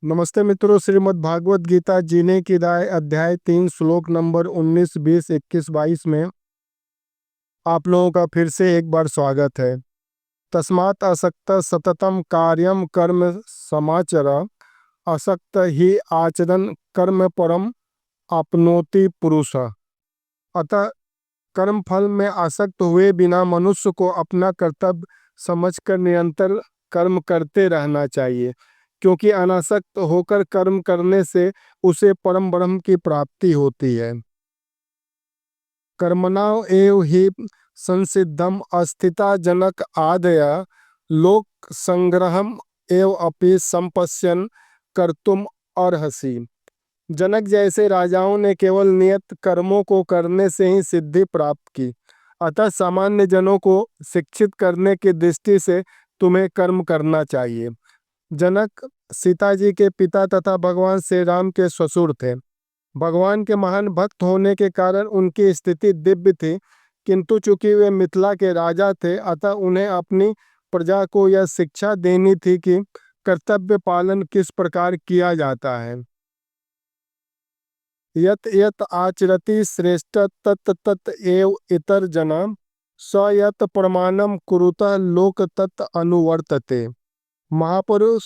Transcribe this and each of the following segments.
नमस्ते मित्रों, श्रीमद् भागवत गीता जीने की राय अध्याय 3 श्लोक नंबर 19, 20, 21, 22 में आप लोगों का फिर से एक बार स्वागत है। तस्मात् असक्त सततम कार्यम कर्म समाचर, असक्त ही आचरण कर्म परम आपनोति पुरुष। अतः कर्म फल में आसक्त हुए बिना मनुष्य को अपना कर्तव्य समझकर निरंतर कर्म करते रहना चाहिए, क्योंकि अनासक्त होकर कर्म करने से उसे परम ब्रह्म की प्राप्ति होती है। कर्मणा एव हि संसिद्धम अस्थिता जनक आदय लोक संग्रहम एव अपि संपश्यन कर्तुम अर्हसि। जनक जैसे राजाओं ने केवल नियत कर्मों को करने से ही सिद्धि प्राप्त की, अतः सामान्य जनों को शिक्षित करने की दृष्टि से तुम्हें कर्म करना चाहिए। जनक सीता जी के पिता तथा भगवान श्री राम के ससुर थे। भगवान के महान भक्त होने के कारण उनकी स्थिति दिव्य थी, किंतु चूंकि वे मिथिला के राजा थे, अतः उन्हें अपनी प्रजा को यह शिक्षा देनी थी कि कर्तव्य पालन किस प्रकार किया जाता है। यत यत आचरति श्रेष्ठ तत् तत् एव इतर जना स यत प्रमाणम कुरुतः लोक तत् अनुवर्तते। महापुरुष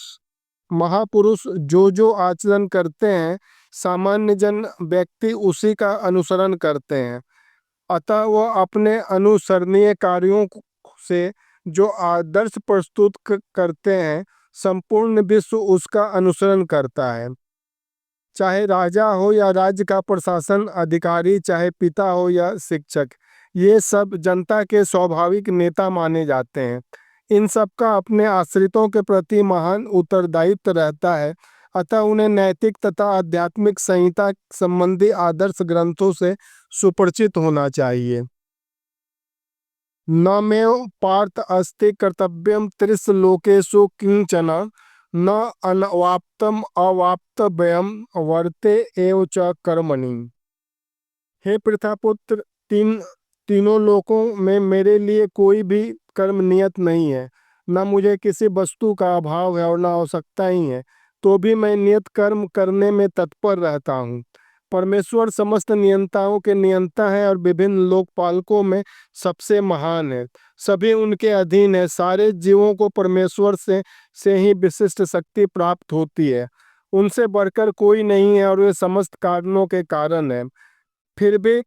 जो आचरण करते हैं, सामान्य जन व्यक्ति उसी का अनुसरण करते हैं। अतः वह अपने अनुसरणीय कार्यों से जो आदर्श प्रस्तुत करते हैं, संपूर्ण विश्व उसका अनुसरण करता है। चाहे राजा हो या राज्य का प्रशासन अधिकारी, चाहे पिता हो या शिक्षक, ये सब जनता के स्वाभाविक नेता माने जाते हैं। इन सब का अपने आश्रितों के प्रति महान उत्तरदायित्व रहता है, अतः उन्हें नैतिक तथा आध्यात्मिक संहिता संबंधी आदर्श ग्रंथों से सुपरिचित होना चाहिए। न मेव पार्थ अस्ति कर्तव्यम त्रिस लोकेषु किंचन न अनवाप्तम अवाप्तव्यम वर्ते एव च कर्मणि। हे पृथापुत्र, तीनों लोकों में मेरे लिए कोई भी कर्म नियत नहीं है। न मुझे किसी वस्तु का अभाव है और न आवश्यकता ही है, तो भी मैं नियत कर्म करने में तत्पर रहता हूँ। परमेश्वर समस्त नियंताओं के नियंता है और विभिन्न लोकपालकों में सबसे महान है। सभी उनके अधीन है। सारे जीवों को परमेश्वर से ही विशिष्ट शक्ति प्राप्त होती है। उनसे बढ़कर कोई नहीं है और वे समस्त कारणों के कारण है। फिर भी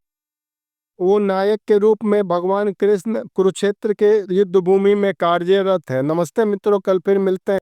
वो नायक के रूप में भगवान कृष्ण कुरुक्षेत्र के युद्ध भूमि में कार्यरत है। नमस्ते मित्रों, कल फिर मिलते हैं।